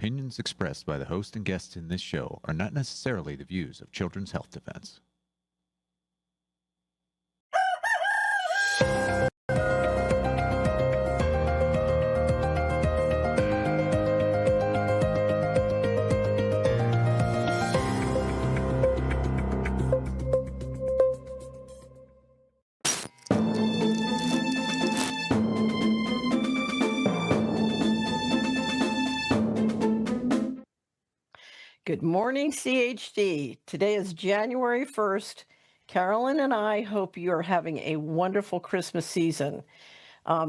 opinions expressed by the host and guests in this show are not necessarily the views of Children's Health Defense. Good morning, CHD. Today is January 1st. Carolyn and I hope you are having a wonderful Christmas season.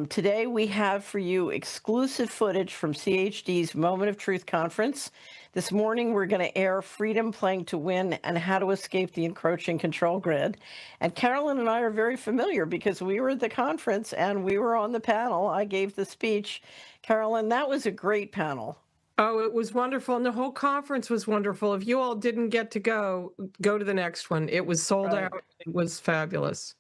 Today we have for you exclusive footage from CHD's Moment of Truth conference. This morning we're going to air Freedom Playing to Win and How to Escape the Encroaching Control Grid. And Carolyn and I are very familiar because we were at the conference and we were on the panel. I gave the speech. Carolyn, that was a great panel. Oh, it was wonderful. And the whole conference was wonderful. If you all didn't get to go to the next one. It was sold out. It was fabulous.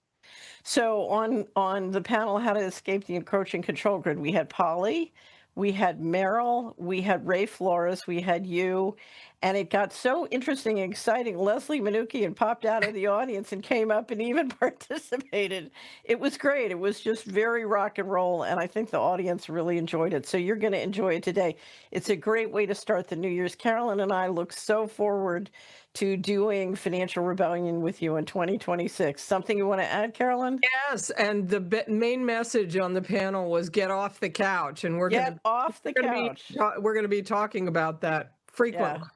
So on the panel, How to Escape the Encroaching Control Grid, we had Polly, we had Meryl, we had Ray Flores, we had you, and it got so interesting and exciting. Leslie Manukian popped out of the audience and came up and even participated. It was great. It was just very rock and roll, and I think the audience really enjoyed it. So you're going to enjoy it today. It's a great way to start the New Year's. Carolyn and I look so forward to doing Financial Rebellion with you in 2026. Something you want to add, Carolyn? Yes, and the main message on the panel was get off the couch, and we're going to be talking about that frequently. Yeah.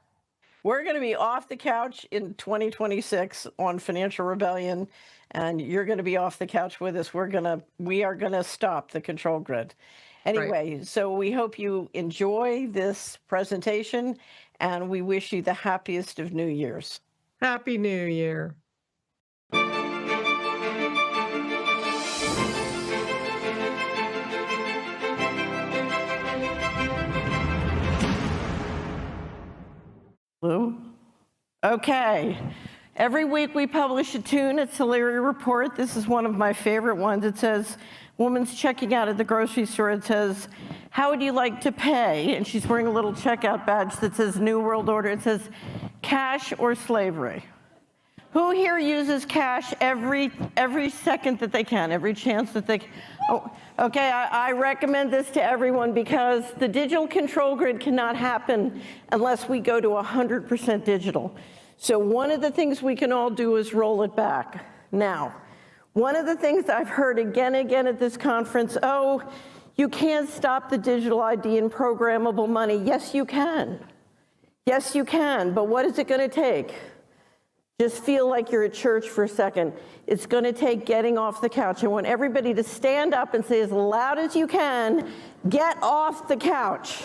We're going to be off the couch in 2026 on Financial Rebellion, and you're going to be off the couch with us. We are going to stop the control grid. Anyway, right. So we hope you enjoy this presentation, and we wish you the happiest of New Year's. Happy New Year. Lou? Okay. Every week we publish a tune. It's a Leary Report. This is one of my favorite ones. It says, woman's checking out at the grocery store. It says, how would you like to pay? And she's wearing a little checkout badge that says New World Order. It says, cash or slavery? Who here uses cash every second that they can, every chance that they can? Oh, okay, I recommend this to everyone because the digital control grid cannot happen unless we go to 100% digital. So one of the things we can all do is roll it back. Now, one of the things I've heard again and again at this conference, oh, you can't stop the digital ID and programmable money. Yes, you can. Yes, you can, but what is it going to take? Just feel like you're at church for a second. It's going to take getting off the couch. I want everybody to stand up and say as loud as you can, get off the couch.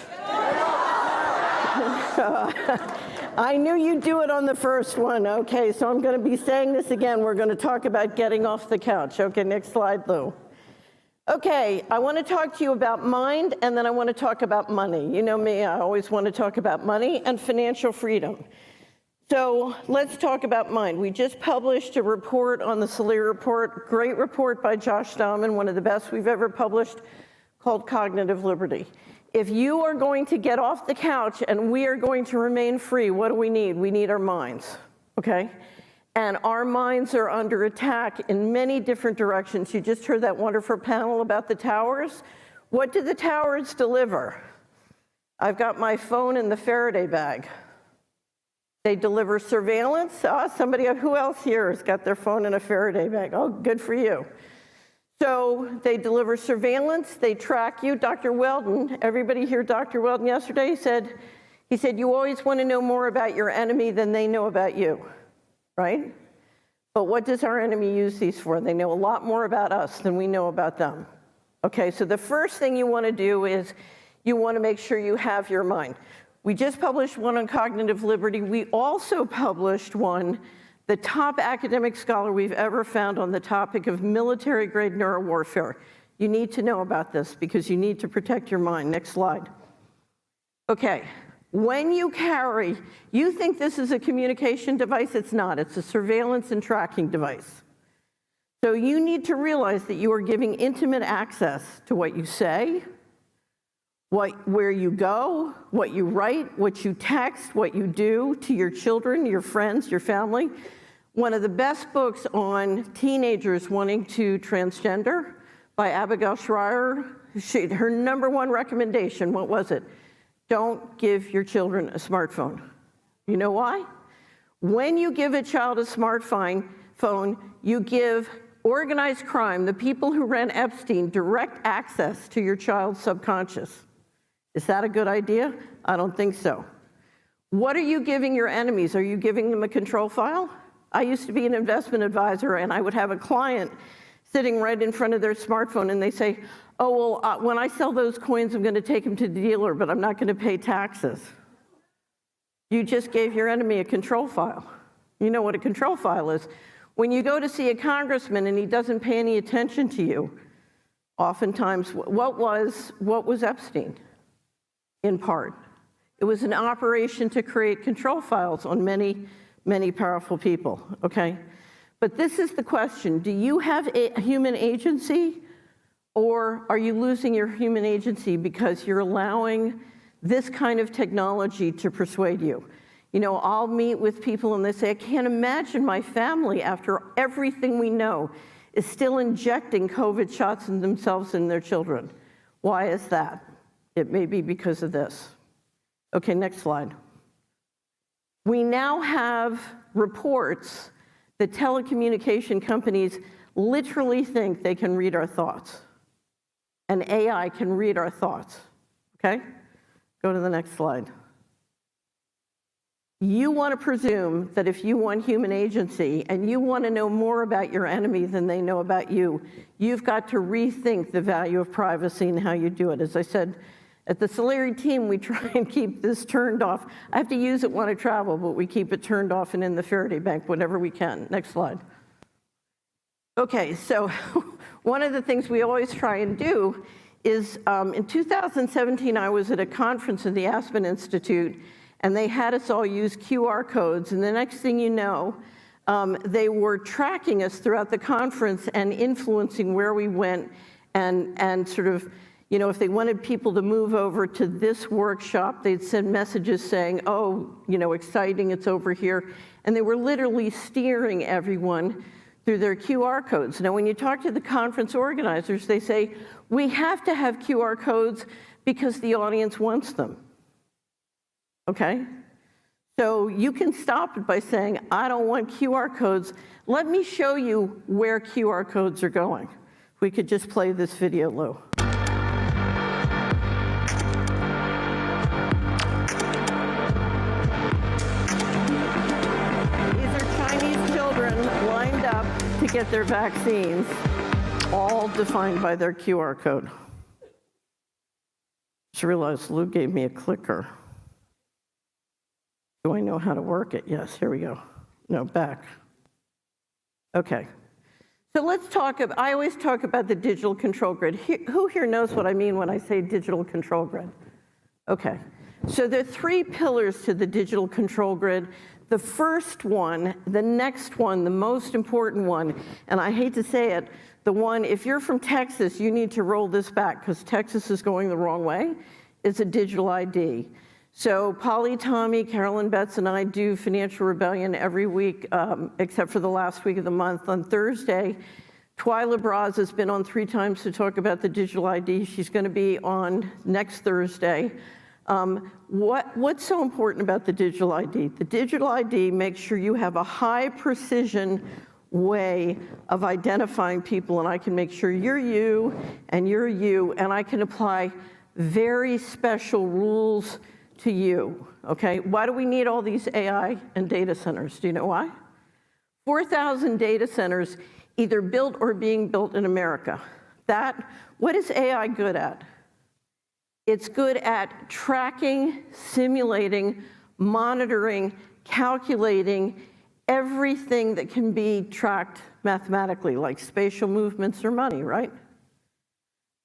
I knew you'd do it on the first one. Okay, so I'm going to be saying this again. We're going to talk about getting off the couch. Okay, next slide, Lou. Okay, I want to talk to you about mind, and then I want to talk about money. You know me, I always want to talk about money and financial freedom. So let's talk about mind. We just published a report on the Leary Report, great report by Josh Dahman, one of the best we've ever published, called Cognitive Liberty. If you are going to get off the couch and we are going to remain free, what do we need? We need our minds, okay? And our minds are under attack in many different directions. You just heard that wonderful panel about the towers. What do the towers deliver? I've got my phone in the Faraday bag. They deliver surveillance. Somebody, who else here has got their phone in a Faraday bag? Oh, good for you. So they deliver surveillance, they track you. Dr. Weldon, everybody hear Dr. Weldon yesterday? He said, you always want to know more about your enemy than they know about you, right? But what does our enemy use these for? They know a lot more about us than we know about them. Okay, so the first thing you want to do is you want to make sure you have your mind. We just published one on cognitive liberty. We also published one, the top academic scholar we've ever found on the topic of military-grade neurowarfare. You need to know about this because you need to protect your mind. Next slide. Okay, when you carry, you think this is a communication device. It's not. It's a surveillance and tracking device. So you need to realize that you are giving intimate access to what you say, where you go, what you write, what you text, what you do to your children, your friends, your family. One of the best books on teenagers wanting to transgender by Abigail Shrier, her number one recommendation, what was it? Don't give your children a smartphone. You know why? When you give a child a smartphone, you give organized crime, the people who ran Epstein, direct access to your child's subconscious. Is that a good idea? I don't think so. What are you giving your enemies? Are you giving them a control file? I used to be an investment advisor, and I would have a client sitting right in front of their smartphone, and they say, oh, well, when I sell those coins, I'm going to take them to the dealer, but I'm not going to pay taxes. You just gave your enemy a control file. You know what a control file is. When you go to see a congressman and he doesn't pay any attention to you, oftentimes, what was Epstein? In part, it was an operation to create control files on many, many powerful people, okay? But this is the question: do you have a human agency, or are you losing your human agency because you're allowing this kind of technology to persuade you? You know, I'll meet with people and they say, I can't imagine my family, after everything we know, is still injecting COVID shots in themselves and their children. Why is that? It may be because of this. Okay, next slide. We now have reports that telecommunication companies literally think they can read our thoughts. And AI can read our thoughts, okay? Go to the next slide. You want to presume that if you want human agency and you want to know more about your enemy than they know about you, you've got to rethink the value of privacy and how you do it. As I said, at the Solari team, we try and keep this turned off. I have to use it when I travel, but we keep it turned off and in the Faraday bank whenever we can. Next slide. Okay, so one of the things we always try and do is, in 2017, I was at a conference in the Aspen Institute, and they had us all use QR codes, and the next thing you know, they were tracking us throughout the conference and influencing where we went, and sort of, you know, if they wanted people to move over to this workshop, they'd send messages saying, oh, you know, exciting, it's over here. And they were literally steering everyone through their QR codes. Now, when you talk to the conference organizers, they say, we have to have QR codes because the audience wants them. Okay? So you can stop it by saying, I don't want QR codes. Let me show you where QR codes are going. If we could just play this video, Lou. To get their vaccines, all defined by their QR code. Just realized Lou gave me a clicker. Do I know how to work it? Yes, here we go. No, back. Okay. So let's talk about, I always talk about the digital control grid. Who here knows what I mean when I say digital control grid? Okay. So there are three pillars to the digital control grid. The first one, the next one, the most important one, and I hate to say it, the one, if you're from Texas, you need to roll this back because Texas is going the wrong way, is a digital ID. So Polly, Tommy, Carolyn Betts, and I do Financial Rebellion every week, except for the last week of the month. On Thursday, Twyla Braz has been on 3 times to talk about the digital ID. She's going to be on next Thursday. What's so important about the digital ID? The digital ID makes sure you have a high precision way of identifying people, and I can make sure you're you, and I can apply very special rules to you, okay? Why do we need all these AI and data centers? Do you know why? 4,000 data centers either built or being built in America. What is AI good at? It's good at tracking, simulating, monitoring, calculating everything that can be tracked mathematically, like spatial movements or money, right?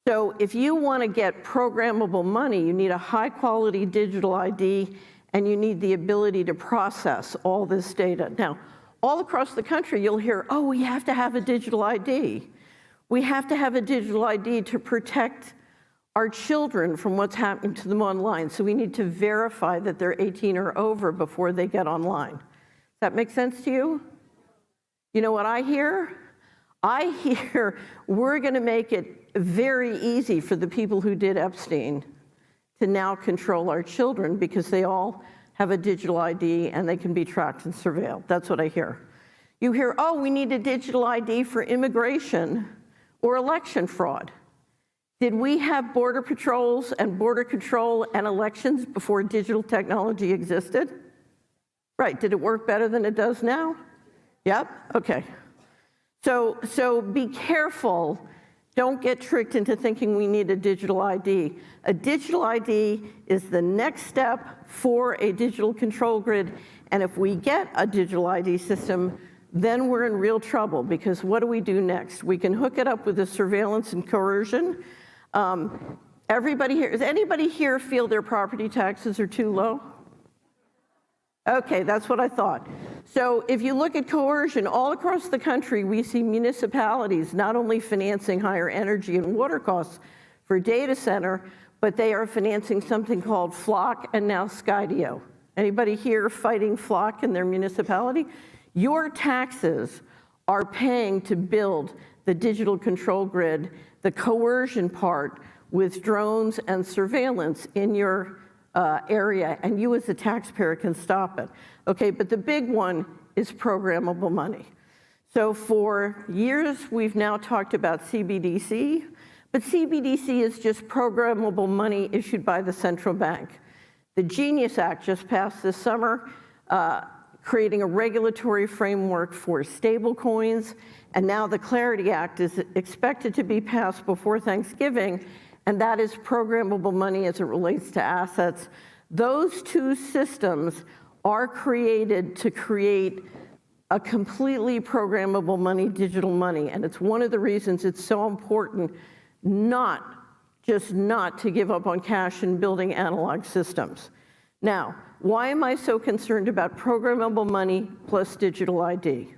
So if you want to get programmable money, you need a high-quality digital ID, and you need the ability to process all this data. Now, all across the country, you'll hear, oh, we have to have a digital ID. We have to have a digital ID to protect our children from what's happening to them online. So we need to verify that they're 18 or over before they get online. Does that make sense to you? You know what I hear? I hear we're going to make it very easy for the people who did Epstein to now control our children because they all have a digital ID and they can be tracked and surveilled. That's what I hear. You hear, oh, we need a digital ID for immigration or election fraud. Did we have border patrols and border control and elections before digital technology existed? Right, did it work better than it does now? Yep, okay. So be careful. Don't get tricked into thinking we need a digital ID. A digital ID is the next step for a digital control grid. And if we get a digital ID system, then we're in real trouble, because what do we do next? We can hook it up with the surveillance and coercion. Everybody here, does anybody here feel their property taxes are too low? Okay, that's what I thought. So if you look at coercion, all across the country, we see municipalities not only financing higher energy and water costs for data center, but they are financing something called Flock and now Skydio. Anybody here fighting Flock in their municipality? Your taxes are paying to build the digital control grid, the coercion part with drones and surveillance in your area, and you as a taxpayer can stop it. Okay, but the big one is programmable money. So for years, we've now talked about CBDC, but CBDC is just programmable money issued by the central bank. The Genius Act just passed this summer, creating a regulatory framework for stablecoins, and now the Clarity Act is expected to be passed before Thanksgiving, and that is programmable money as it relates to assets. Those two systems are created to create a completely programmable money, digital money, and it's one of the reasons it's so important not to give up on cash and building analog systems. Now, why am I so concerned about programmable money plus digital ID?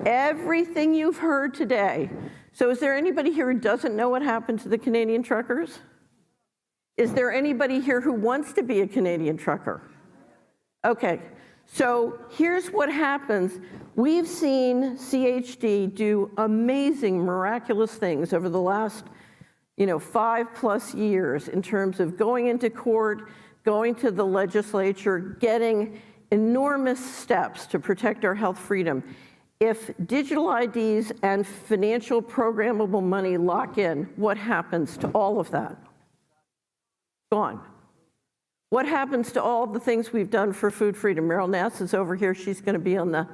Everything you've heard today. So is there anybody here who doesn't know what happened to the Canadian truckers? Is there anybody here who wants to be a Canadian trucker? Okay, so here's what happens. We've seen CHD do amazing, miraculous things over the last 5+ years in terms of going into court, going to the legislature, getting enormous steps to protect our health freedom. If digital IDs and financial programmable money lock in, what happens to all of that? Gone. What happens to all the things we've done for food freedom? Meryl Nass is over here. She's going to be on the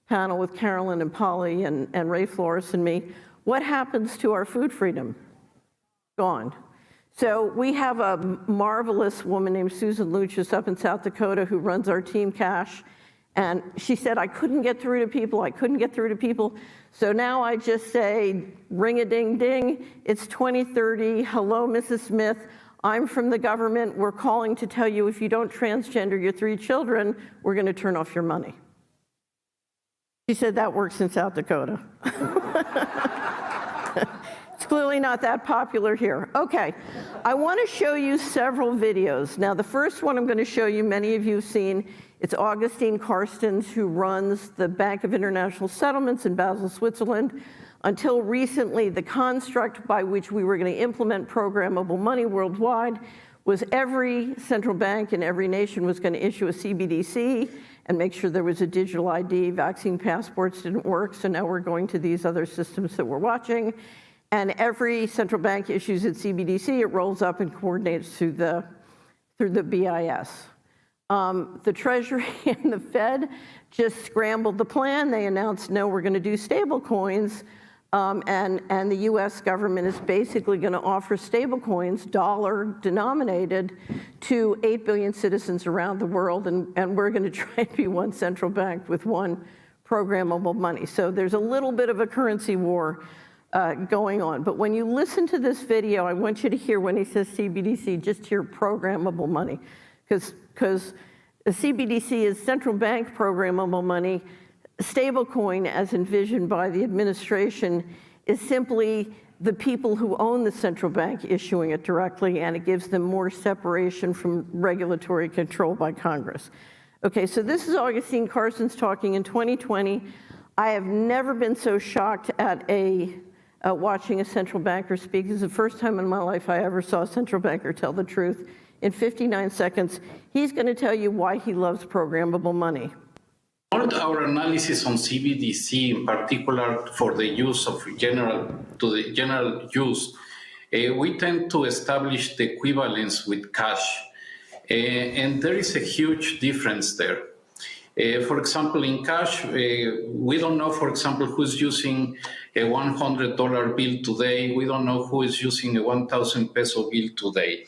panel with Carolyn and Polly and Ray Flores and me. What happens to our food freedom? Gone. So we have a marvelous woman named Susan Luchas up in South Dakota who runs our Team Cash. And she said, I couldn't get through to people. So now I just say, ring-a-ding-ding, it's 2030, hello, Mrs. Smith, I'm from the government, we're calling to tell you if you don't transgender your 3 children, we're gonna turn off your money. She said that works in South Dakota. It's clearly not that popular here. Okay, I wanna show you several videos. Now the first one I'm gonna show you, many of you have seen. It's Augustine Carstens, who runs the Bank of International Settlements in Basel, Switzerland. Until recently, the construct by which we were going to implement programmable money worldwide was every central bank in every nation was going to issue a CBDC and make sure there was a digital ID. Vaccine passports didn't work, so now we're going to these other systems that we're watching. And every central bank issues its CBDC, it rolls up and coordinates through the BIS. The Treasury and the Fed just scrambled the plan. They announced, no, we're going to do stable coins. And the US government is basically going to offer stable coins, dollar denominated, to 8 billion citizens around the world. And we're going to try and be one central bank with one programmable money. So there's a little bit of a currency war going on. But when you listen to this video, I want you to hear when he says CBDC, just hear programmable money. Because the CBDC is central bank programmable money. Stablecoin, as envisioned by the administration, is simply the people who own the central bank issuing it directly, and it gives them more separation from regulatory control by Congress. Okay, so this is Augustine Carson's talking in 2020. I have never been so shocked at watching a central banker speak. This is the first time in my life I ever saw a central banker tell the truth. In 59 seconds, he's going to tell you why he loves programmable money. Our analysis on CBDC, in particular for the use of general use, we tend to establish the equivalence with cash, and there is a huge difference there. For example, in cash, we don't know, for example, who's using a $100 bill today. We don't know who is using a 1,000 peso bill today.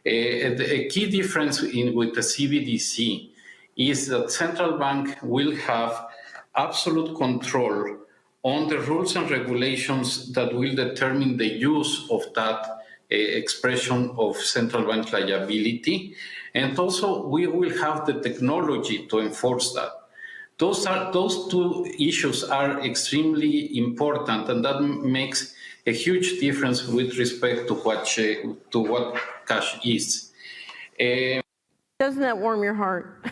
A key difference with the CBDC is that central bank will have absolute control on the rules and regulations that will determine the use of that expression of central bank liability. And also we will have the technology to enforce that. Those two issues are extremely important, and that makes a huge difference with respect to what cash is. Doesn't that warm your heart?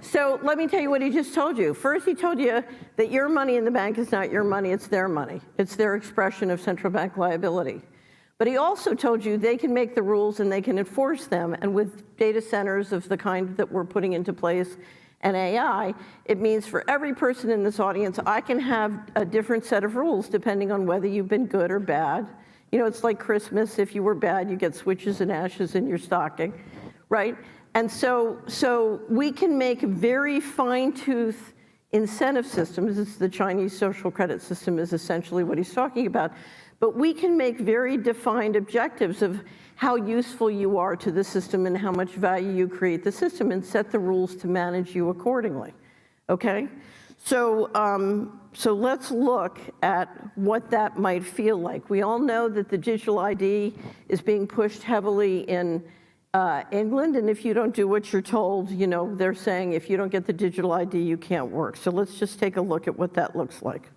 So let me tell you what he just told you. First, he told you that your money in the bank is not your money, it's their money. It's their expression of central bank liability. But he also told you they can make the rules and they can enforce them. And with data centers of the kind that we're putting into place and AI, it means for every person in this audience, I can have a different set of rules depending on whether you've been good or bad. You know, it's like Christmas. If you were bad, you get switches and ashes in your stocking, right? And so we can make very fine-tooth incentive systems. This is the Chinese social credit system is essentially what he's talking about. But we can make very defined objectives of how useful you are to the system and how much value you create the system and set the rules to manage you accordingly, okay? So let's look at what that might feel like. We all know that the digital ID is being pushed heavily in England, and if you don't do what you're told, you know, they're saying if you don't get the digital ID, you can't work. So let's just take a look at what that looks like.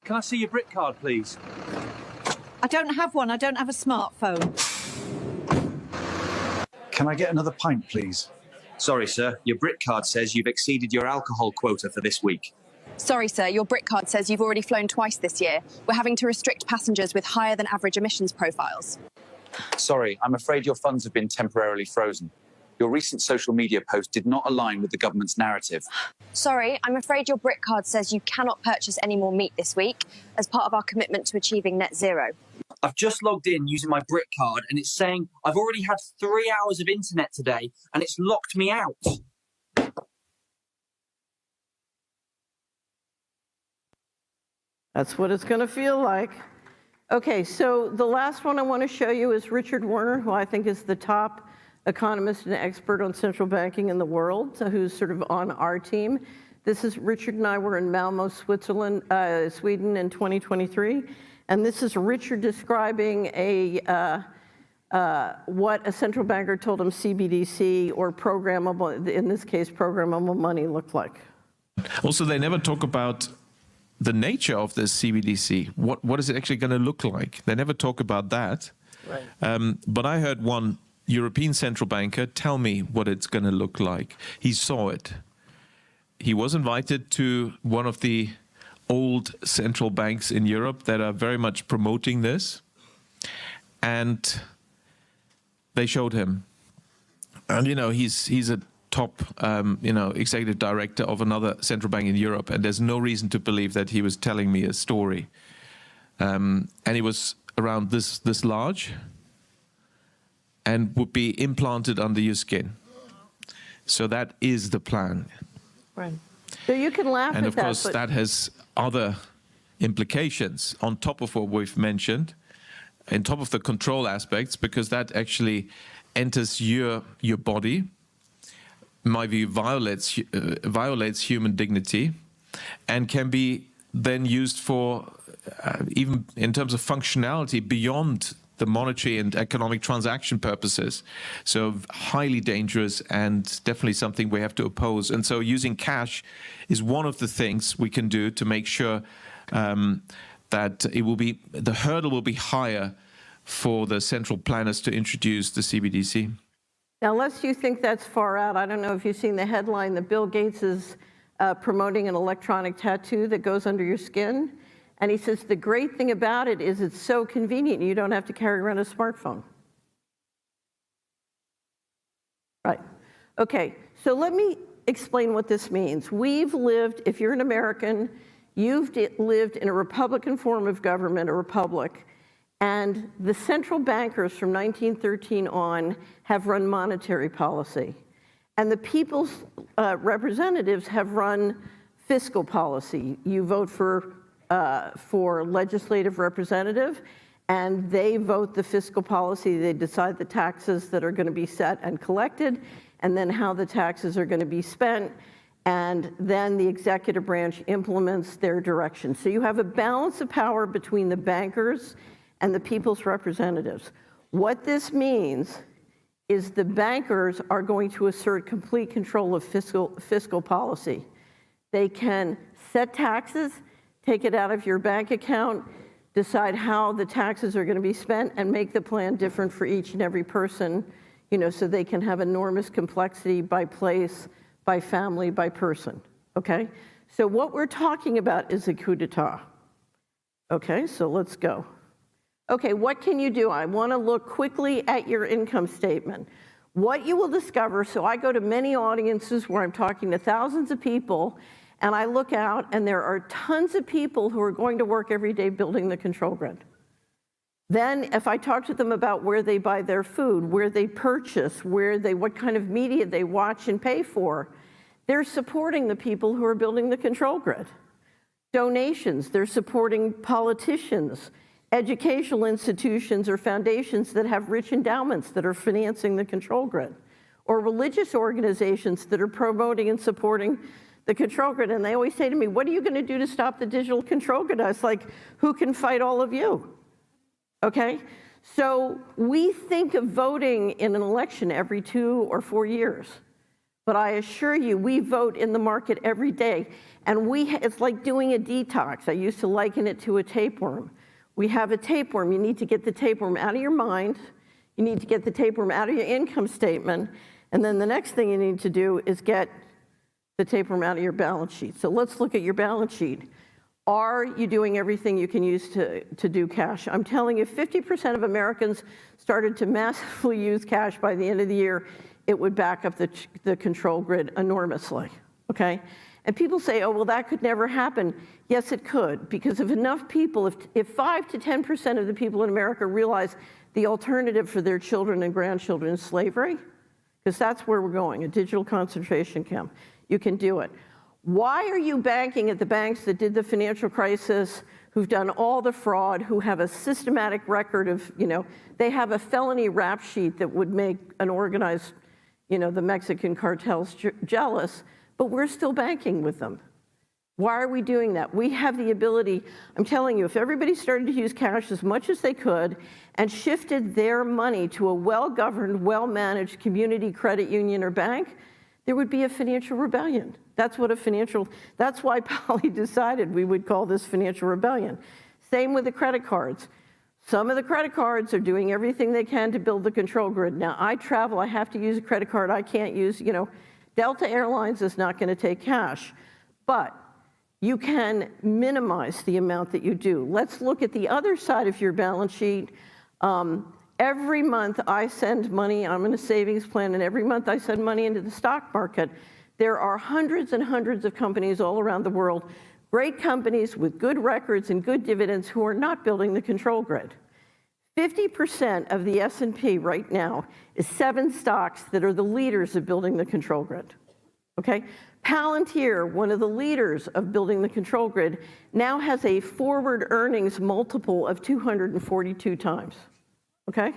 Can I see your BRIC card, please? I don't have one. I don't have a smartphone. Can I get another pint, please? Sorry, sir. Your BRIC card says you've exceeded your alcohol quota for this week. Sorry, sir. Your BRIC card says you've already flown twice this year. We're having to restrict passengers with higher than average emissions profiles. Sorry, I'm afraid your funds have been temporarily frozen. Your recent social media post did not align with the government's narrative. Sorry, I'm afraid your BRIC card says you cannot purchase any more meat this week as part of our commitment to achieving net zero. I've just logged in using my BRIC card and it's saying I've already had 3 hours of internet today and it's locked me out. That's what it's going to feel like. Okay, so the last one I want to show you is Richard Werner, who I think is the top economist and expert on central banking in the world, who's sort of on our team. This is Richard and I were in Malmo, Sweden in 2023. And this is Richard describing what a central banker told him CBDC or programmable, in this case, programmable money looked like. Also, they never talk about the nature of this CBDC. What is it actually going to look like? They never talk about that. Right. But I heard one European central banker tell me what it's going to look like. He saw it. He was invited to one of the old central banks in Europe that are very much promoting this. And they showed him. And, you know, he's a top, executive director of another central bank in Europe. And there's no reason to believe that he was telling me a story. And he was around this large and would be implanted under your skin. So that is the plan. Right. So you can laugh at that. And of course, that has other implications on top of what we've mentioned, on top of the control aspects, because that actually enters your body. In my view, violates human dignity, and can be then used for even in terms of functionality beyond the monetary and economic transaction purposes. So highly dangerous and definitely something we have to oppose. And so using cash is one of the things we can do to make sure that the hurdle will be higher for the central planners to introduce the CBDC? Now, unless you think that's far out, I don't know if you've seen the headline that Bill Gates is promoting an electronic tattoo that goes under your skin. And he says the great thing about it is it's so convenient, you don't have to carry around a smartphone. Right. Okay, so let me explain what this means. We've lived, if you're an American, you've lived in a Republican form of government, a republic, and the central bankers from 1913 on have run monetary policy. And the people's representatives have run fiscal policy. You vote for legislative representative, and they vote the fiscal policy. They decide the taxes that are going to be set and collected, and then how the taxes are going to be spent, and then the executive branch implements their direction. So you have a balance of power between the bankers and the people's representatives. What this means is the bankers are going to assert complete control of fiscal policy. They can set taxes, take it out of your bank account, decide how the taxes are going to be spent, and make the plan different for each and every person, so they can have enormous complexity by place, by family, by person, okay? So what we're talking about is a coup d'etat. Okay, so let's go. Okay, what can you do? I want to look quickly at your income statement. What you will discover, so I go to many audiences where I'm talking to thousands of people, and I look out, and there are tons of people who are going to work every day building the control grid. Then, if I talk to them about where they buy their food, where they purchase, what kind of media they watch and pay for, they're supporting the people who are building the control grid. Donations, they're supporting politicians, educational institutions or foundations that have rich endowments that are financing the control grid, or religious organizations that are promoting and supporting the control grid. And they always say to me, what are you going to do to stop the digital control grid? I was like, who can fight all of you? Okay? So we think of voting in an election every 2 or 4 years. But I assure you, we vote in the market every day. And it's like doing a detox. I used to liken it to a tapeworm. We have a tapeworm. You need to get the tapeworm out of your mind. You need to get the tapeworm out of your income statement. And then the next thing you need to do is get the tapeworm out of your balance sheet. So let's look at your balance sheet. Are you doing everything you can use to do cash? I'm telling you, 50% of Americans started to massively use cash by the end of the year. It would back up the control grid enormously, okay? And people say, oh, well, that could never happen. Yes, it could, because if enough people, if 5 to 10% of the people in America realize the alternative for their children and grandchildren is slavery, because that's where we're going, a digital concentration camp, you can do it. Why are you banking at the banks that did the financial crisis, who've done all the fraud, who have a systematic record of, they have a felony rap sheet that would make an organized, the Mexican cartels jealous, but we're still banking with them. Why are we doing that? We have the ability, I'm telling you, if everybody started to use cash as much as they could and shifted their money to a well-governed, well-managed community credit union or bank, there would be a financial rebellion. That's why Polly decided we would call this financial rebellion. Same with the credit cards. Some of the credit cards are doing everything they can to build the control grid. Now, I travel, I have to use a credit card. I can't use, Delta Airlines is not going to take cash, but you can minimize the amount that you do. Let's look at the other side of your balance sheet. Every month I send money, I'm in a savings plan, and every month I send money into the stock market. There are hundreds and hundreds of companies all around the world, great companies with good records and good dividends who are not building the control grid. 50% of the S&P right now is 7 stocks that are the leaders of building the control grid, okay? Palantir, one of the leaders of building the control grid, now has a forward earnings multiple of 242 times, okay?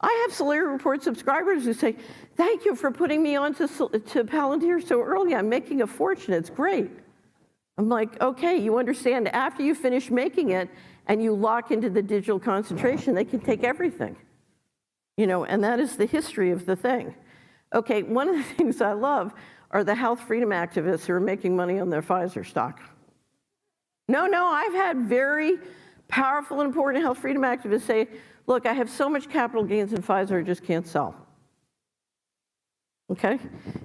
I have Salary Report subscribers who say, thank you for putting me on to Palantir so early. I'm making a fortune. It's great. I'm like, okay, you understand, after you finish making it and you lock into the digital concentration, they can take everything. And that is the history of the thing. Okay, one of the things I love are the health freedom activists who are making money on their Pfizer stock. No, I've had very powerful and important health freedom activists say, look, I have so much capital gains in Pfizer, I just can't sell. Okay?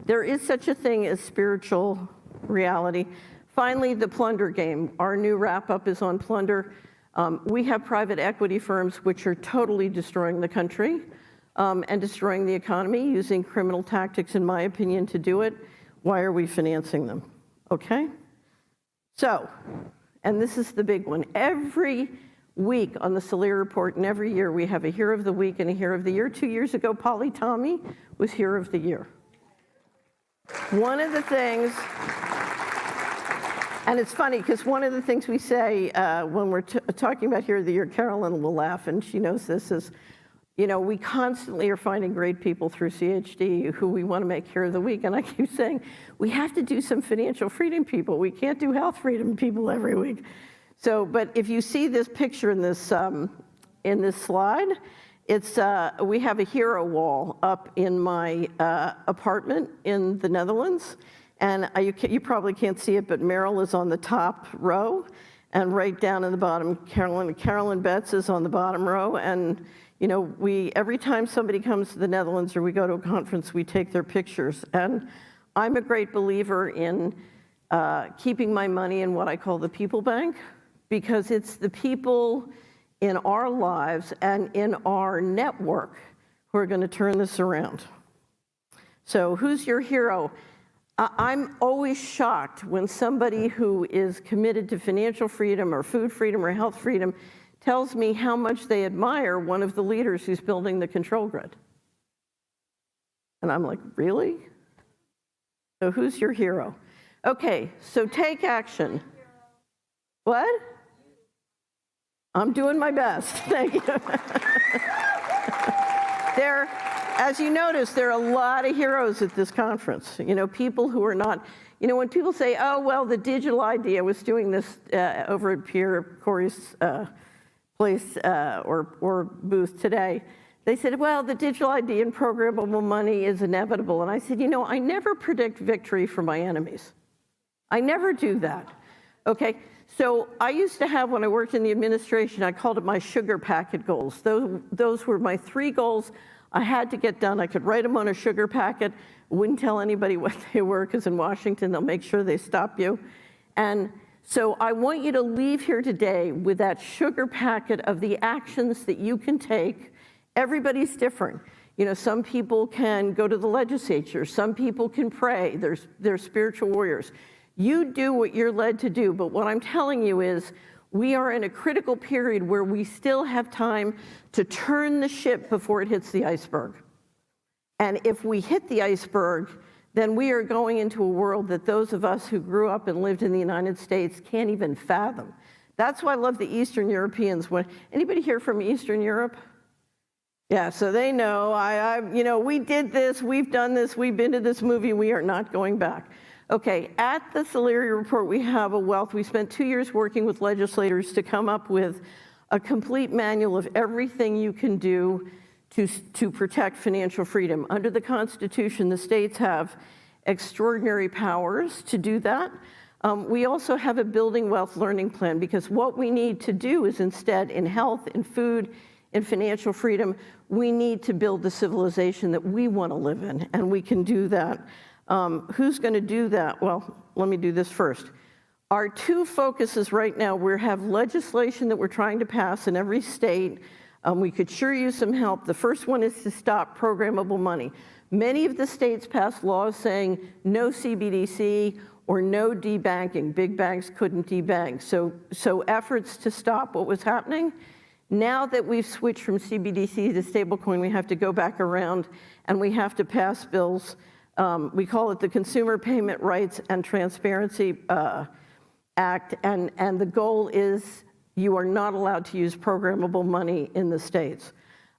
There is such a thing as spiritual reality. Finally, the plunder game. Our new wrap-up is on plunder. We have private equity firms which are totally destroying the country and destroying the economy, using criminal tactics, in my opinion, to do it. Why are we financing them? Okay? So, and this is the big one. Every week on the Salir Report, and every year we have a Hero of the Week and a Hero of the Year. 2 years ago, Polly Tommy was Hero of the Year. One of the things, and it's funny because one of the things we say when we're talking about Hero of the Year, Carolyn will laugh, and she knows this, is, you know, we constantly are finding great people through CHD who we want to make Hero of the Week. And I keep saying, we have to do some financial freedom people. We can't do health freedom people every week. So, but if you see this picture in this slide, it's, we have a hero wall up in my apartment in the Netherlands. And you probably can't see it, but Meryl is on the top row. And right down in the bottom, Carolyn Betts is on the bottom row. And you know, every time somebody comes to the Netherlands or we go to a conference, we take their pictures. And I'm a great believer in keeping my money in what I call the people bank, because it's the people in our lives and in our network who are going to turn this around. So who's your hero? I'm always shocked when somebody who is committed to financial freedom or food freedom or health freedom tells me how much they admire one of the leaders who's building the control grid. And I'm like, really? So who's your hero? Okay, so take action. What? I'm doing my best, thank you. As you notice, there are a lot of heroes at this conference. You know, people who are not, you know, when people say, oh, well, the digital ID, I was doing this over at Pierre Corey's place or booth today. They said, well, the digital ID and programmable money is inevitable. And I said, you know, I never predict victory for my enemies. I never do that, okay? So I used to have, when I worked in the administration, I called it my sugar packet goals. Those were my 3 goals I had to get done. I could write them on a sugar packet, wouldn't tell anybody what they were, because in Washington, they'll make sure they stop you. And so I want you to leave here today with that sugar packet of the actions that you can take. Everybody's different. You know, some people can go to the legislature. Some people can pray. They're spiritual warriors. You do what you're led to do. But what I'm telling you is we are in a critical period where we still have time to turn the ship before it hits the iceberg. And if we hit the iceberg, then we are going into a world that those of us who grew up and lived in the United States can't even fathom. That's why I love the Eastern Europeans. Anybody here from Eastern Europe? Yeah, so they know, you know, we did this, we've done this, we've been to this movie, we are not going back. Okay, at the Saleri Report, we have a wealth. We spent 2 years working with legislators to come up with a complete manual of everything you can do to protect financial freedom. Under the Constitution, the states have extraordinary powers to do that. We also have a building wealth learning plan, because what we need to do is instead, in health, in food, in financial freedom, we need to build the civilization that we want to live in, and we can do that. Who's going to do that? Well, let me do this first. Our 2 focuses right now, we have legislation that we're trying to pass in every state. We could sure use some help. The first one is to stop programmable money. Many of the states passed laws saying no CBDC or no debanking. Big banks couldn't debank. So efforts to stop what was happening. Now that we've switched from CBDC to stablecoin, we have to go back around and we have to pass bills. We call it the Consumer Payment Rights and Transparency Act, and the goal is you are not allowed to use programmable money in the states.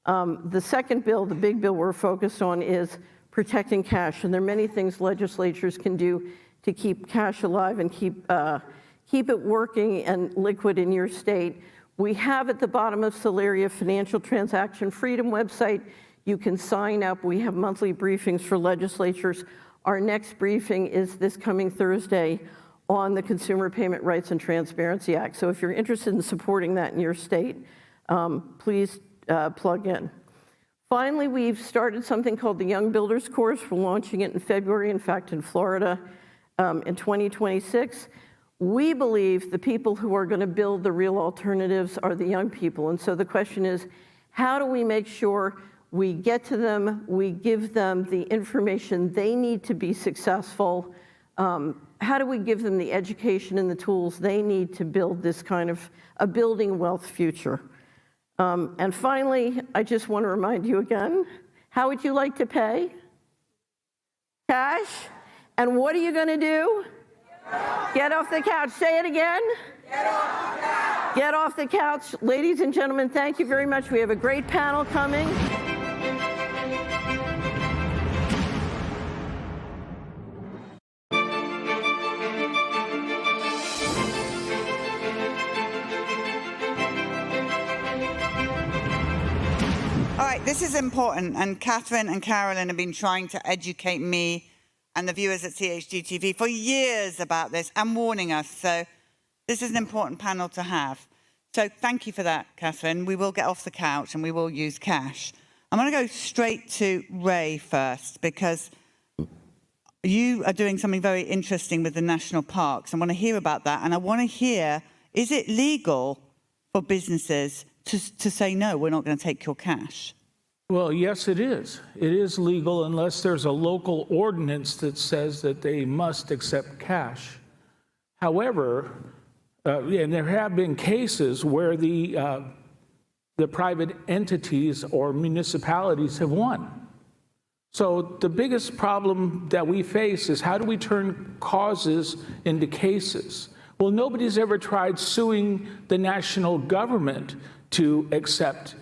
The second bill, the big bill we're focused on, is protecting cash, and there are many things legislatures can do to keep cash alive and keep it working and liquid in your state. We have at the bottom of Saleri a financial transaction freedom website. You can sign up. We have monthly briefings for legislatures. Our next briefing is this coming Thursday on the Consumer Payment Rights and Transparency Act. So if you're interested in supporting that in your state, please plug in. Finally, we've started something called the Young Builders Course. We're launching it in February, in fact, in Florida in 2026. We believe the people who are going to build the real alternatives are the young people. And so the question is, how do we make sure we get to them, we give them the information they need to be successful? How do we give them the education and the tools they need to build this kind of a building wealth future? And finally, I just want to remind you again, how would you like to pay? Cash? And what are you going to do? Get off the couch. Say it again. Get off the couch. Get off the couch. Ladies and gentlemen, thank you very much. We have a great panel coming. All right, this is important, and Catherine and Carolyn have been trying to educate me and the viewers at CHD.TV for years about this and warning us, so this is an important panel to have. So thank you for that, Catherine. We will get off the couch and we will use cash. I'm going to go straight to Ray first, because you are doing something very interesting with the national parks. I want to hear about that, and I want to hear, is it legal for businesses to say, no, we're not going to take your cash? Well, yes, it is. It is legal unless there's a local ordinance that says that they must accept cash. However, and there have been cases where the private entities or municipalities have won. So the biggest problem that we face is, how do we turn causes into cases? Well, nobody's ever tried suing the national government to accept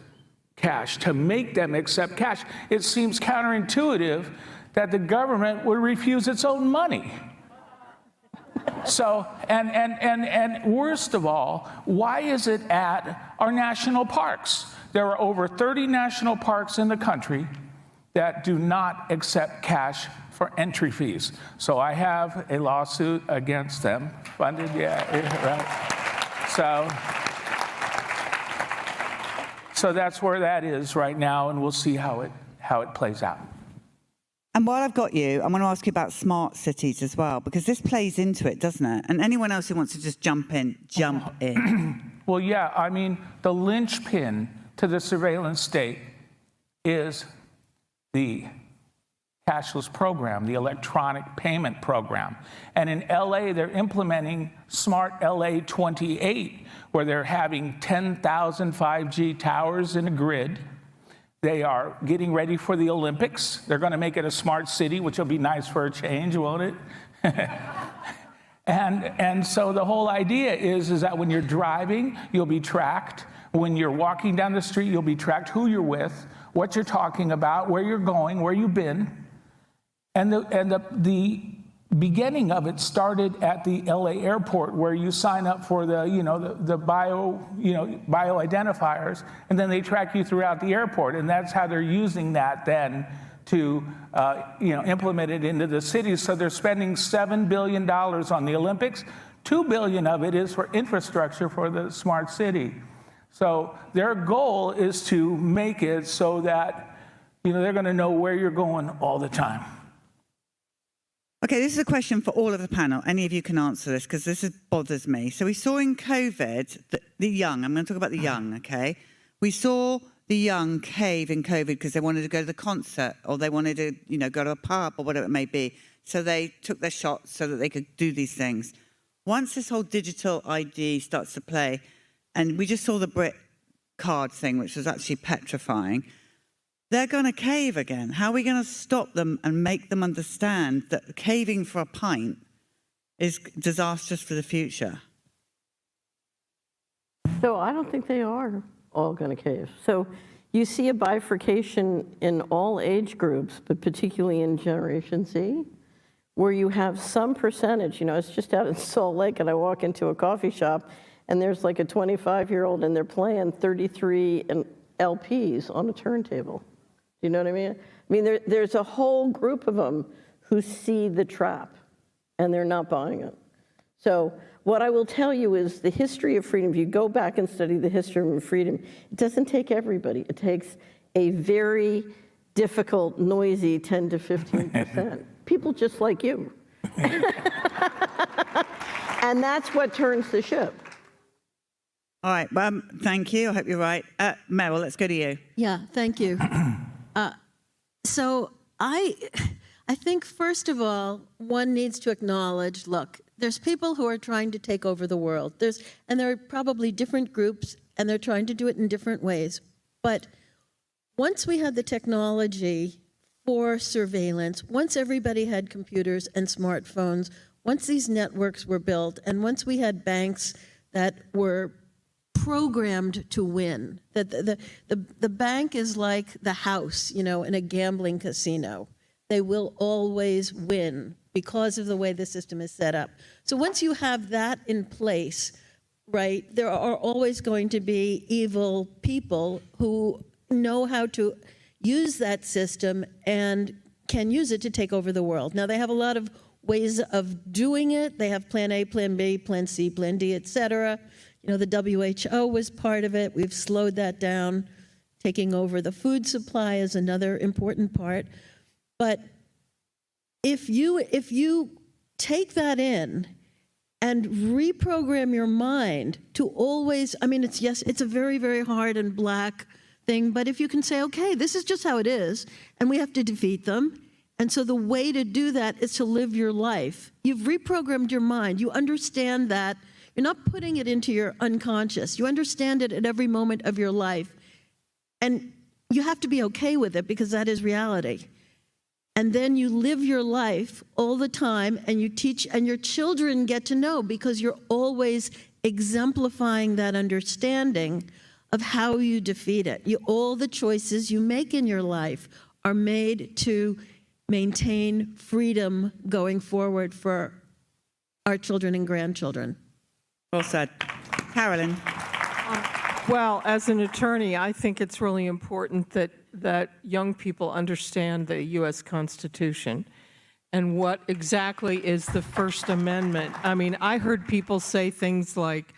cash, to make them accept cash. It seems counterintuitive that the government would refuse its own money. So, and worst of all, why is it at our national parks? There are over 30 national parks in the country that do not accept cash for entry fees. So I have a lawsuit against them, funded, right? So that's where that is right now, and we'll see how it plays out. And while I've got you, I want to ask you about smart cities as well, because this plays into it, doesn't it? And anyone else who wants to just jump in. Well, yeah, I mean, the linchpin to the surveillance state is the cashless program, the electronic payment program. And in LA, they're implementing Smart LA 28, where they're having 10,000 5G towers in a grid. They are getting ready for the Olympics. They're going to make it a smart city, which will be nice for a change, won't it? and so the whole idea is that when you're driving, you'll be tracked. When you're walking down the street, you'll be tracked, who you're with, what you're talking about, where you're going, where you've been. And the beginning of it started at the LA airport, where you sign up for the bio identifiers, and then they track you throughout the airport, and that's how they're using that then to implement it into the cities. So they're spending $7 billion on the Olympics. $2 billion of it is for infrastructure for the smart city. So their goal is to make it so that they're going to know where you're going all the time. Okay, this is a question for all of the panel. Any of you can answer this, because this bothers me. So we saw in COVID, the young, I'm going to talk about the young, okay? We saw the young cave in COVID because they wanted to go to the concert, or they wanted to, go to a pub or whatever it may be. So they took their shots so that they could do these things. Once this whole digital ID starts to play, and we just saw the Brit card thing, which was actually petrifying, they're going to cave again. How are we going to stop them and make them understand that caving for a pint is disastrous for the future? So I don't think they are all going to cave. So you see a bifurcation in all age groups, but particularly in Generation Z, where you have some percentage. I was just out in Salt Lake, and I walk into a coffee shop, and there's like a 25-year-old, and they're playing 33 LPs on a turntable. You know what I mean? I mean, there's a whole group of them who see the trap, and they're not buying it. So what I will tell you is the history of freedom, if you go back and study the history of freedom, it doesn't take everybody. It takes a very difficult, noisy 10 to 15%. People just like you. And that's what turns the ship. All right, thank you. I hope you're right. Meryl, let's go to you. Yeah, thank you. So I think, first of all, one needs to acknowledge, look, there's people who are trying to take over the world. And there are probably different groups, and they're trying to do it in different ways. But once we had the technology for surveillance, once everybody had computers and smartphones, once these networks were built, and once we had banks that were programmed to win, that the bank is like the house, in a gambling casino. They will always win because of the way the system is set up. So once you have that in place, right, there are always going to be evil people who know how to use that system and can use it to take over the world. Now, they have a lot of ways of doing it. They have plan A, plan B, plan C, plan D, et cetera. The WHO was part of it. We've slowed that down. Taking over the food supply is another important part. But if you take that in and reprogram your mind to always, it's a very, very hard and black thing, but if you can say, okay, this is just how it is, and we have to defeat them, and so the way to do that is to live your life. You've reprogrammed your mind. You understand that. You're not putting it into your unconscious. You understand it at every moment of your life. And you have to be okay with it because that is reality. And then you live your life all the time, and you teach, and your children get to know because you're always exemplifying that understanding of how you defeat it. All the choices you make in your life are made to maintain freedom going forward for our children and grandchildren. Well said. Carolyn. Well, as an attorney, I think it's really important that young people understand the U.S. Constitution and what exactly is the First Amendment. I heard people say things like,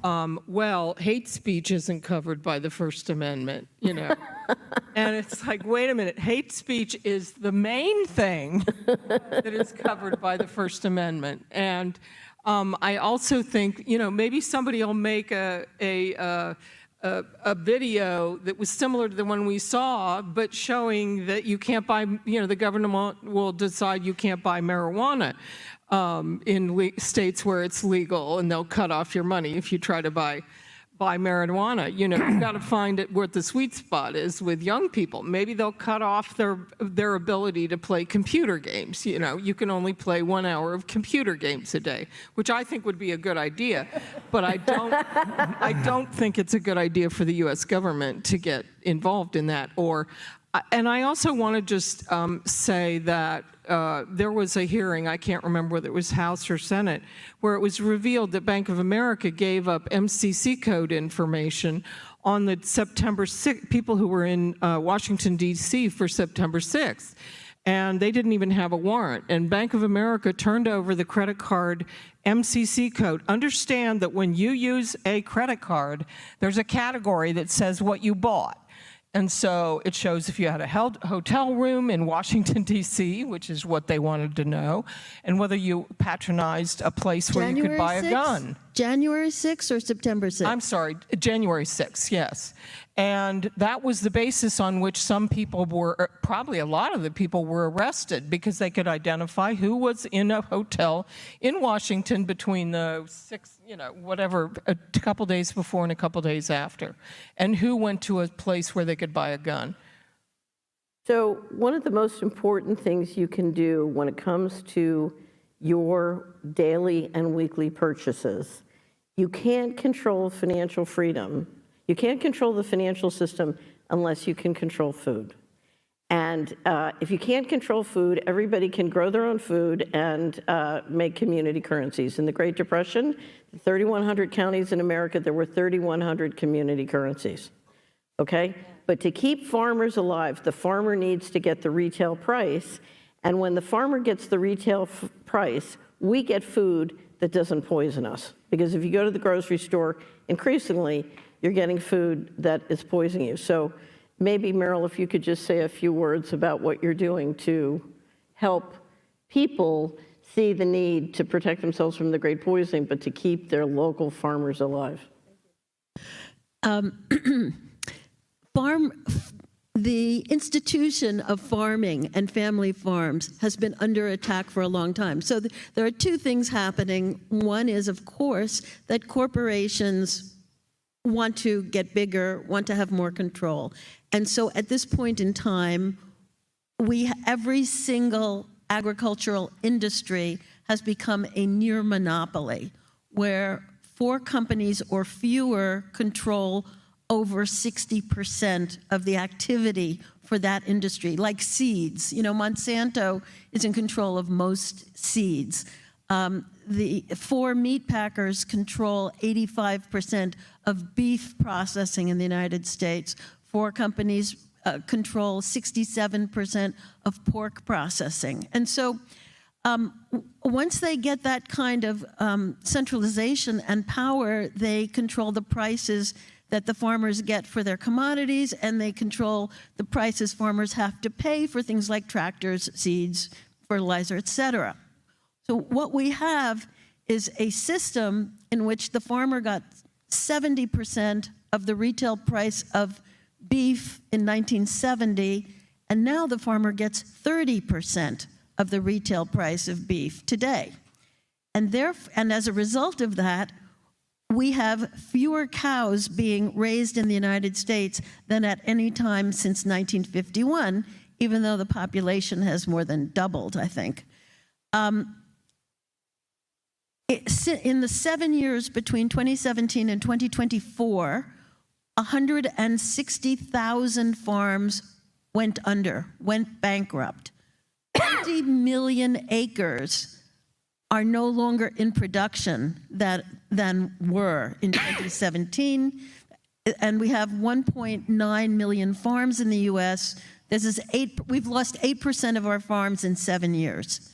well, hate speech isn't covered by the First Amendment, And it's like, wait a minute, hate speech is the main thing that is covered by the First Amendment. And I also think, maybe somebody will make a video that was similar to the one we saw, but showing that you can't buy, the government will decide you can't buy marijuana in states where it's legal, and they'll cut off your money if you try to buy marijuana. You've got to find it where the sweet spot is with young people. Maybe they'll cut off their ability to play computer games. You can only play 1 hour of computer games a day, which I think would be a good idea. But I don't think it's a good idea for the U.S. government to get involved in that. And I also want to just say that there was a hearing, I can't remember whether it was House or Senate, where it was revealed that Bank of America gave up MCC code information on the September 6th, people who were in Washington, D.C. for September 6th. And they didn't even have a warrant. And Bank of America turned over the credit card MCC code. Understand that when you use a credit card, there's a category that says what you bought. And so it shows if you had a hotel room in Washington, D.C., which is what they wanted to know, and whether you patronized a place where you could buy a gun. January 6th or September 6th? I'm sorry, January 6th, yes. And that was the basis on which some people were, probably a lot of the people were arrested because they could identify who was in a hotel in Washington between the a couple days before and a couple days after, and who went to a place where they could buy a gun. So one of the most important things you can do when it comes to your daily and weekly purchases, you can't control financial freedom. You can't control the financial system unless you can control food. And if you can't control food, everybody can grow their own food and make community currencies. In the Great Depression, 3,100 counties in America, there were 3,100 community currencies, okay? But to keep farmers alive, the farmer needs to get the retail price. And when the farmer gets the retail price, we get food that doesn't poison us. Because if you go to the grocery store, increasingly, you're getting food that is poisoning you. So maybe, Meryl, if you could just say a few words about what you're doing to help people see the need to protect themselves from the great poisoning, but to keep their local farmers alive. The institution of farming and family farms has been under attack for a long time. So there are two things happening. One is, of course, that corporations want to get bigger, want to have more control. And so at this point in time, every single agricultural industry has become a near monopoly, where 4 companies or fewer control over 60% of the activity for that industry, like seeds. You know, Monsanto is in control of most seeds. The 4 meat packers control 85% of beef processing in the United States. 4 companies control 67% of pork processing. And so once they get that kind of centralization and power, they control the prices that the farmers get for their commodities, and they control the prices farmers have to pay for things like tractors, seeds, fertilizer, et cetera. So what we have is a system in which the farmer got 70% of the retail price of beef in 1970, and now the farmer gets 30% of the retail price of beef today. And as a result of that, we have fewer cows being raised in the United States than at any time since 1951, even though the population has more than doubled, I think. In the 7 years between 2017 and 2024, 160,000 farms went bankrupt. 20 million acres are no longer in production than were in 2017. And we have 1.9 million farms in the US. We've lost 8% of our farms in 7 years.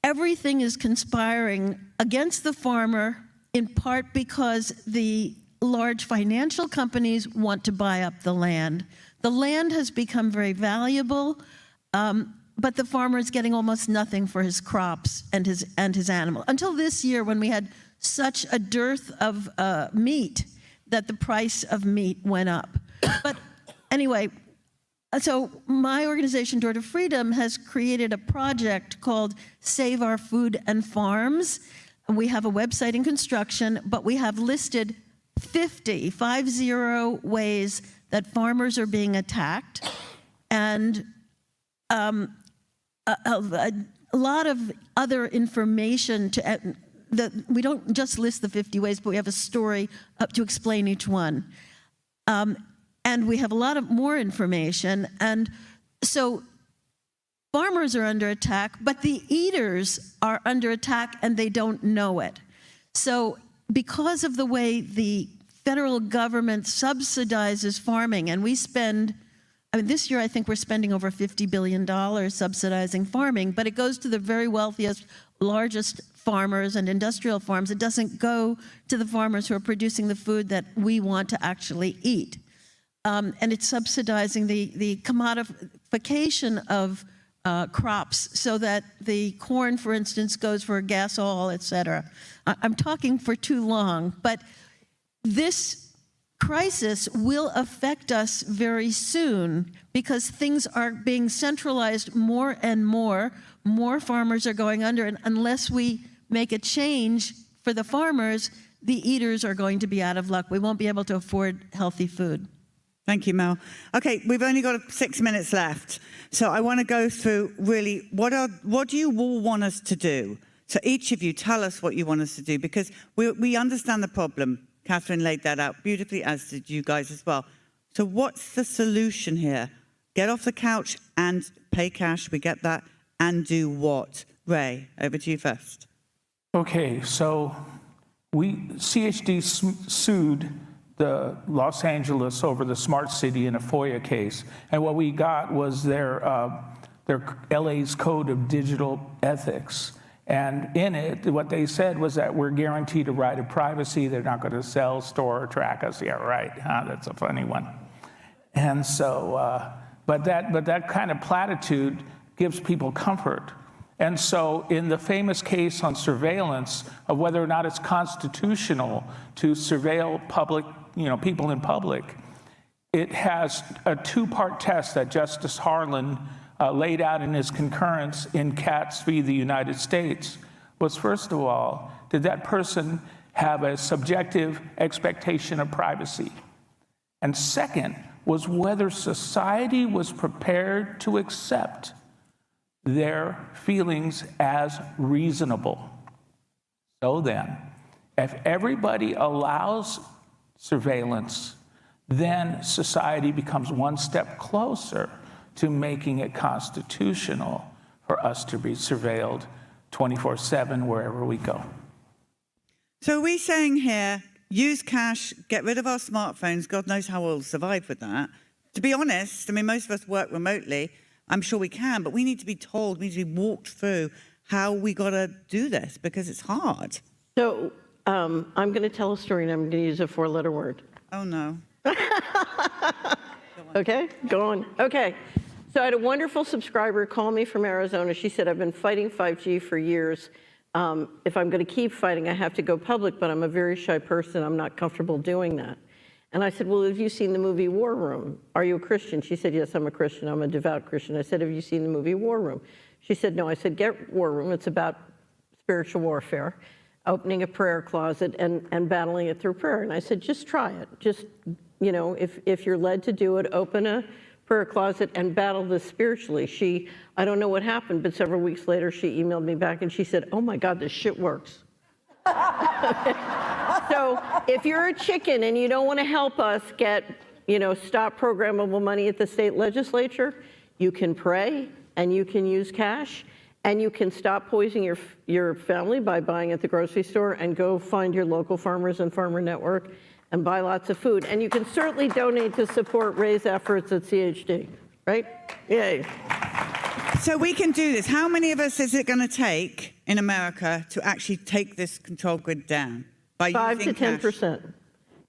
Everything is conspiring against the farmer, in part because the large financial companies want to buy up the land. The land has become very valuable, but the farmer is getting almost nothing for his crops and his animal. Until this year, when we had such a dearth of meat that the price of meat went up. But anyway, so my organization, Door to Freedom, has created a project called Save Our Food and Farms. We have a website in construction, but we have listed 50 ways that farmers are being attacked, and a lot of other information we don't just list the 50 ways, but we have a story up to explain each one. And we have a lot of more information. And so farmers are under attack, but the eaters are under attack and they don't know it. So because of the way the federal government subsidizes farming, and we spend, this year I think we're spending over $50 billion subsidizing farming, but it goes to the very wealthiest, largest farmers and industrial farms. It doesn't go to the farmers who are producing the food that we want to actually eat. And it's subsidizing the commodification of crops, so that the corn, for instance, goes for gas oil, et cetera. I'm talking for too long, but this crisis will affect us very soon because things are being centralized more and more. More farmers are going under, and unless we make a change for the farmers, the eaters are going to be out of luck. We won't be able to afford healthy food. Thank you, Mel. Okay, we've only got 6 minutes left. So I want to go through really, what do you all want us to do? So each of you tell us what you want us to do, because we understand the problem. Catherine laid that out beautifully, as did you guys as well. So what's the solution here? Get off the couch and pay cash, we get that, and do what? Ray, over to you first. Okay, so CHD sued the Los Angeles over the smart city in a FOIA case, and what we got was their LA's code of digital ethics, And in it, what they said was that we're guaranteed a right of privacy. They're not going to sell, store, or track us. Yeah, right. Huh? That's a funny one. And so, but that kind of platitude gives people comfort. And so in the famous case on surveillance of whether or not it's constitutional to surveil public, people in public, it has a two-part test that Justice Harlan laid out in his concurrence in Katz v. the United States. Was, first of all, did that person have a subjective expectation of privacy? And second, was whether society was prepared to accept their feelings as reasonable. So then, if everybody allows surveillance, then society becomes one step closer to making it constitutional for us to be surveilled 24/7 wherever we go. So are we saying here, use cash, get rid of our smartphones? God knows how we'll survive with that. To be honest, I mean, most of us work remotely. I'm sure we can, but we need to be told, we need to be walked through how we got to do this, because it's hard. So I'm going to tell a story, and I'm going to use a 4-letter word. Oh, no. Okay, go on. Okay, so I had a wonderful subscriber call me from Arizona. She said, I've been fighting 5G for years. If I'm going to keep fighting, I have to go public, but I'm a very shy person. I'm not comfortable doing that. And I said, well, have you seen the movie War Room? Are you a Christian? She said, yes, I'm a Christian. I'm a devout Christian. I said, have you seen the movie War Room? She said, no. I said, get War Room. It's about spiritual warfare, opening a prayer closet and battling it through prayer. And I said, just try it. Just, if you're led to do it, open a prayer closet and battle this spiritually. I don't know what happened, but several weeks later, she emailed me back and she said, oh my God, this shit works. So if you're a chicken and you don't want to help us get, stop programmable money at the state legislature, you can pray and you can use cash and you can stop poisoning your family by buying at the grocery store and go find your local farmers and farmer network and buy lots of food. And you can certainly donate to support Ray's efforts at CHD, right? Yay. So we can do this. How many of us is it going to take in America to actually take this control grid down? By 5 to 10%.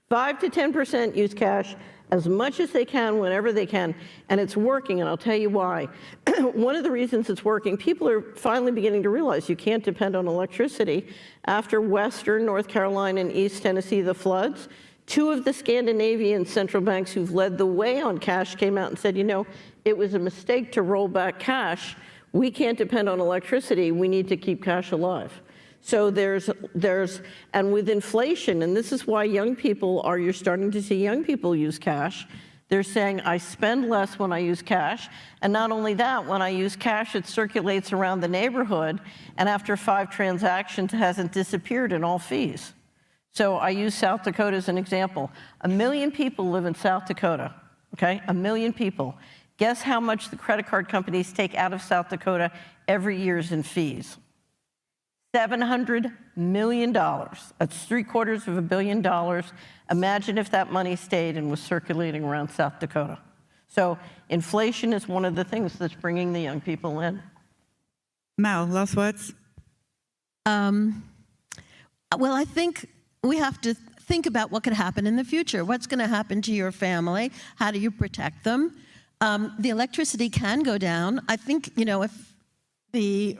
5 to 10% use cash as much as they can, whenever they can, and it's working, and I'll tell you why. One of the reasons it's working, people are finally beginning to realize you can't depend on electricity. After Western North Carolina and East Tennessee, the floods, 2 of the Scandinavian central banks who've led the way on cash came out and said, it was a mistake to roll back cash. We can't depend on electricity. We need to keep cash alive. So and with inflation, and this is why you're starting to see young people use cash. They're saying, I spend less when I use cash. And not only that, when I use cash, it circulates around the neighborhood. And after 5 transactions, it hasn't disappeared in all fees. So I use South Dakota as an example. 1 million people live in South Dakota, okay? 1 million people. Guess how much the credit card companies take out of South Dakota every year in fees? $700 million. That's $750 million. Imagine if that money stayed and was circulating around South Dakota. So inflation is one of the things that's bringing the young people in. Mel, last words? Well, I think we have to think about what could happen in the future. What's going to happen to your family? How do you protect them? The electricity can go down. I think, if the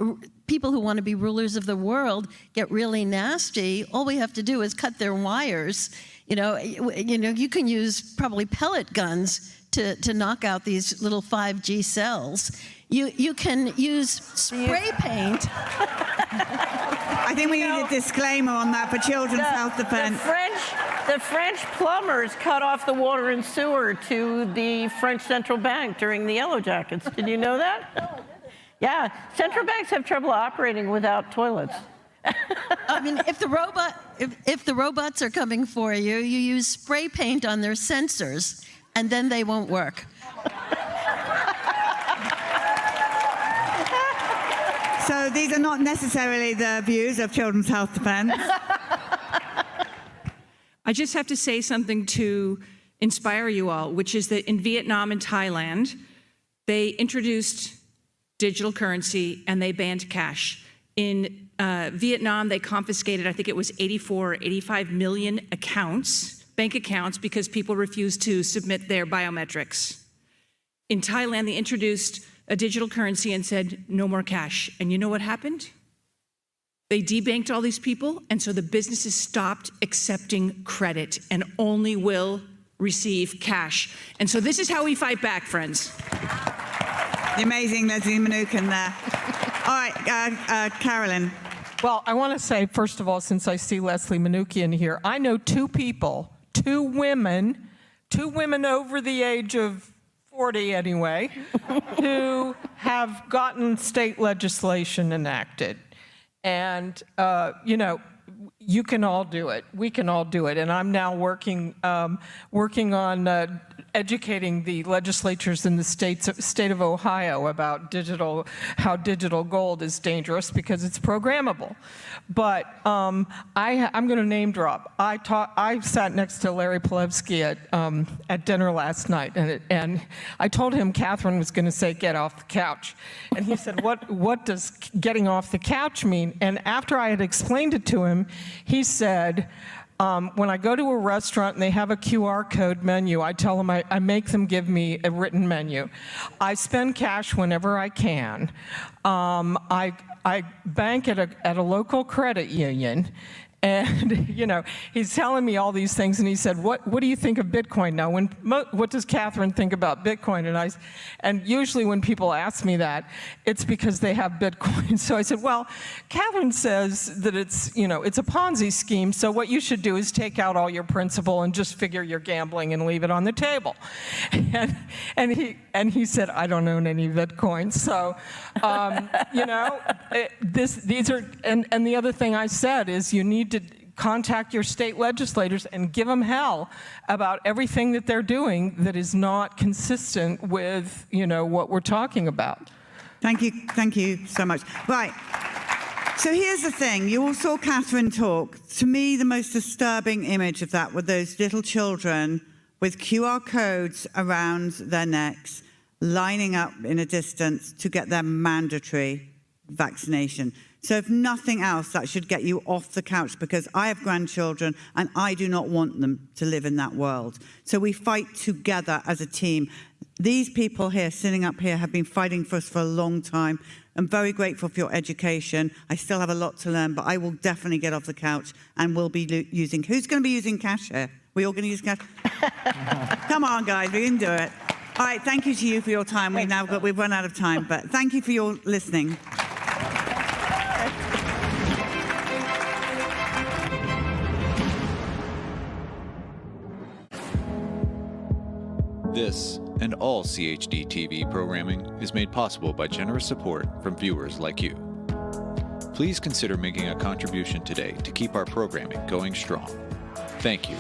people who want to be rulers of the world get really nasty, all we have to do is cut their wires. You can use probably pellet guns to knock out these little 5G cells. You can use spray paint. I think we need a disclaimer on that for children's health defense. The French plumbers cut off the water and sewer to the French central bank during the Yellow Jackets. Did you know that? Yeah, central banks have trouble operating without toilets. I mean, if the robots are coming for you, you use spray paint on their sensors, and then they won't work. So these are not necessarily the views of Children's Health Defense. I just have to say something to inspire you all, which is that in Vietnam and Thailand, they introduced digital currency and they banned cash. In Vietnam, they confiscated, I think it was 84 or 85 million accounts, bank accounts, because people refused to submit their biometrics. In Thailand, they introduced a digital currency and said, no more cash. And you know what happened? They debanked all these people, and so the businesses stopped accepting credit and only will receive cash. And so this is how we fight back, friends. The amazing Leslie Mnookin there. All right, Carolyn. Well, I want to say, first of all, since I see Leslie Mnookin here, I know two women over the age of 40 anyway, who have gotten state legislation enacted. And, you know, you can all do it. We can all do it. And I'm now working on educating the legislatures in the state of Ohio about how digital gold is dangerous because it's programmable. But I'm going to name drop. I sat next to Larry Palevsky at dinner last night, and I told him Catherine was going to say, "Get off the couch," and he said, "What does getting off the couch mean?" And after I had explained it to him, he said, when I go to a restaurant and they have a QR code menu, I tell them I make them give me a written menu. I spend cash whenever I can. I bank at a local credit union. And, you know, he's telling me all these things, and he said, what do you think of Bitcoin now? What does Catherine think about Bitcoin? And usually when people ask me that, it's because they have Bitcoin. So I said, well, Catherine says that it's, you know, it's a Ponzi scheme, so what you should do is take out all your principal and just figure you're gambling and leave it on the table. And he said, I don't own any Bitcoin. So, you know, these are, and the other thing I said is you need to contact your state legislators and give them hell about everything that they're doing that is not consistent with, you know, what we're talking about. Thank you so much. Right. So here's the thing. You all saw Catherine talk. To me, the most disturbing image of that were those little children with QR codes around their necks, lining up in a distance to get their mandatory vaccination. So if nothing else, that should get you off the couch, because I have grandchildren and I do not want them to live in that world. So we fight together as a team. These people here, sitting up here, have been fighting for us for a long time. I'm very grateful for your education. I still have a lot to learn, but I will definitely get off the couch and will be using, who's going to be using cash here? We all going to use cash? Come on, guys, we can do it. All right, thank you to you for your time. We've run out of time, but thank you for your listening. This and all CHD TV programming is made possible by generous support from viewers like you. Please consider making a contribution today to keep our programming going strong. Thank you.